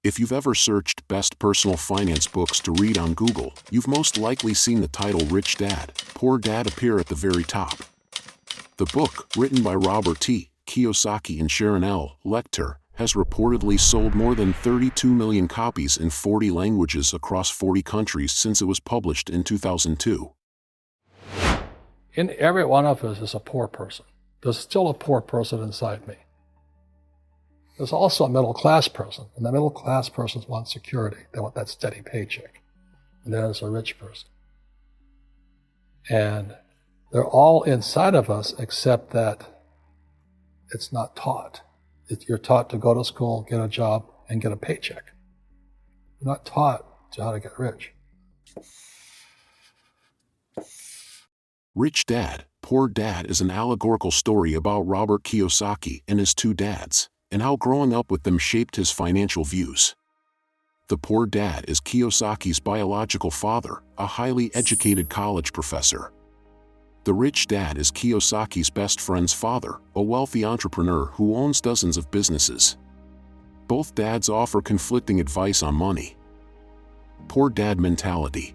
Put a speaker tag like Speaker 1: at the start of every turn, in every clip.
Speaker 1: If you've ever searched best personal finance books to read on Google, you've most likely seen the title Rich Dad, Poor Dad appear at the very top. The book, written by Robert Kiyosaki and Sharon L. Lecter, has reportedly sold more than 32 million copies in 40 languages across 40 countries since it was published in 2002.
Speaker 2: In every one of us is a poor person. There's still a poor person inside me. There's also a middle-class person, and the middle-class persons want security. They want that steady paycheck. And then there's a rich person. And they're all inside of us, except that it's not taught. You're taught to go to school, get a job, and get a paycheck. You're not taught how to get rich.
Speaker 1: Rich Dad, Poor Dad is an allegorical story about Robert Kiyosaki and his two dads, and how growing up with them shaped his financial views. The poor dad is Kiyosaki's biological father, a highly educated college professor. The rich dad is Kiyosaki's best friend's father, a wealthy entrepreneur who owns dozens of businesses. Both dads offer conflicting advice on money. Poor dad mentality.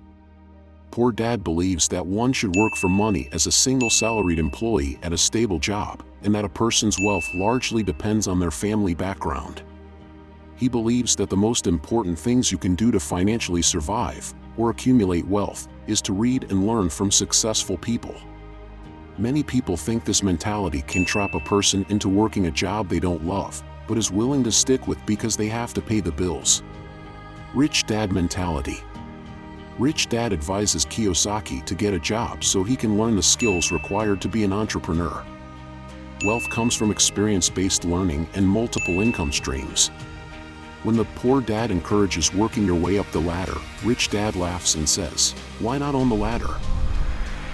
Speaker 1: Poor dad believes that one should work for money as a single salaried employee at a stable job, and that a person's wealth largely depends on their family background. He believes that the most important things you can do to financially survive or accumulate wealth is to read and learn from successful people. Many people think this mentality can trap a person into working a job they don't love, but is willing to stick with because they have to pay the bills. Rich dad mentality. Rich Dad advises Kiyosaki to get a job so he can learn the skills required to be an entrepreneur. Wealth comes from experience-based learning and multiple income streams. When the poor dad encourages working your way up the ladder, Rich Dad laughs and says, "Why not on the ladder?"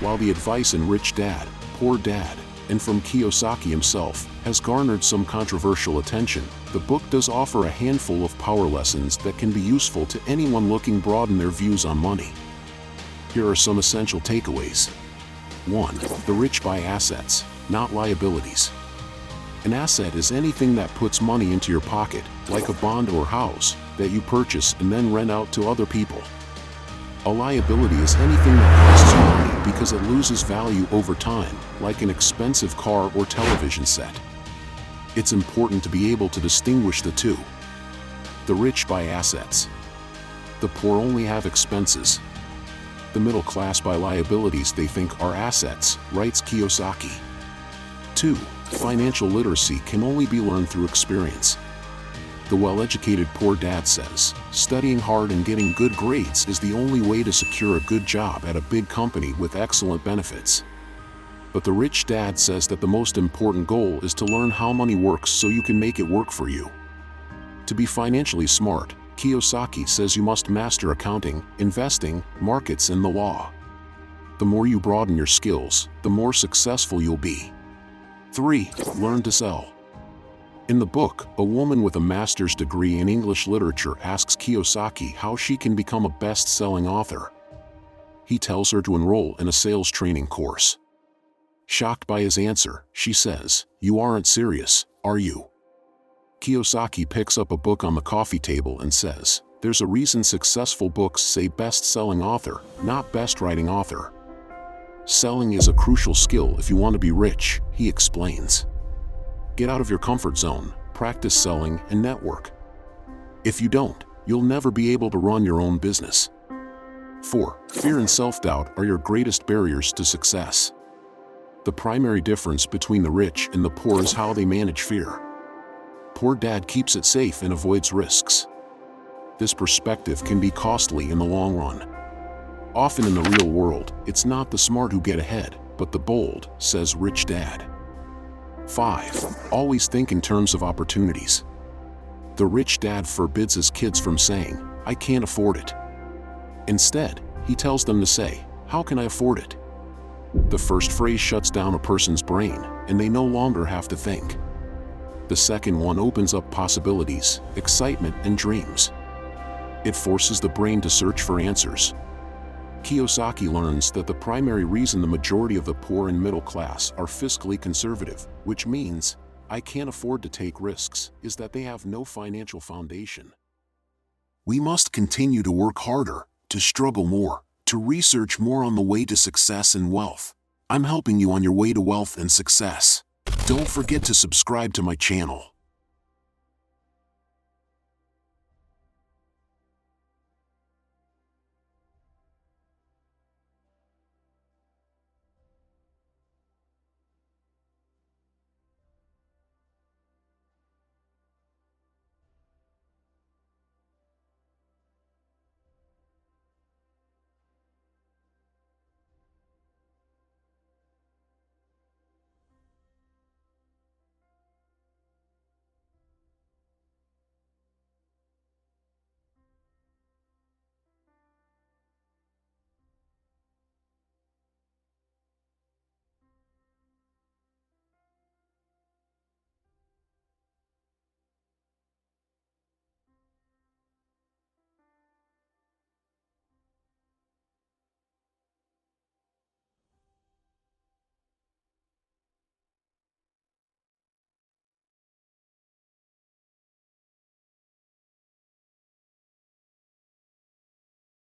Speaker 1: While the advice in Rich Dad, Poor Dad, and from Kiyosaki himself, has garnered some controversial attention, the book does offer a handful of power lessons that can be useful to anyone looking to broaden their views on money. Here are some essential takeaways. 1. The rich buy assets, not liabilities. An asset is anything that puts money into your pocket, like a bond or house, that you purchase and then rent out to other people. A liability is anything that costs money because it loses value over time, like an expensive car or television set. It's important to be able to distinguish the two. The rich buy assets. The poor only have expenses. The middle class buy liabilities they think are assets, writes Kiyosaki. 2. Financial literacy can only be learned through experience. The well-educated poor dad says, studying hard and getting good grades is the only way to secure a good job at a big company with excellent benefits. But the rich dad says that the most important goal is to learn how money works so you can make it work for you. To be financially smart, Kiyosaki says you must master accounting, investing, markets, and the law. The more you broaden your skills, the more successful you'll be. 3. Learn to sell. In the book, a woman with a master's degree in English literature asks Kiyosaki how she can become a best-selling author. He tells her to enroll in a sales training course. Shocked by his answer, she says, "You aren't serious, are you?" Kiyosaki picks up a book on the coffee table and says, "There's a reason successful books say best-selling author, not best-writing author." Selling is a crucial skill if you want to be rich, he explains. Get out of your comfort zone, practice selling, and network. If you don't, you'll never be able to run your own business. 4. Fear and self-doubt are your greatest barriers to success. The primary difference between the rich and the poor is how they manage fear. Poor dad keeps it safe and avoids risks. This perspective can be costly in the long run. Often in the real world, it's not the smart who get ahead, but the bold, says Rich Dad. 5. Always think in terms of opportunities. The rich dad forbids his kids from saying, "I can't afford it." Instead, he tells them to say, "How can I afford it?" The first phrase shuts down a person's brain, and they no longer have to think. The second one opens up possibilities, excitement, and dreams. It forces the brain to search for answers. Kiyosaki learns that the primary reason the majority of the poor and middle class are fiscally conservative, which means, "I can't afford to take risks," is that they have no financial foundation. We must continue to work harder, to struggle more, to research more on the way to success and wealth. I'm helping you on your way to wealth and success. Don't forget to subscribe to my channel.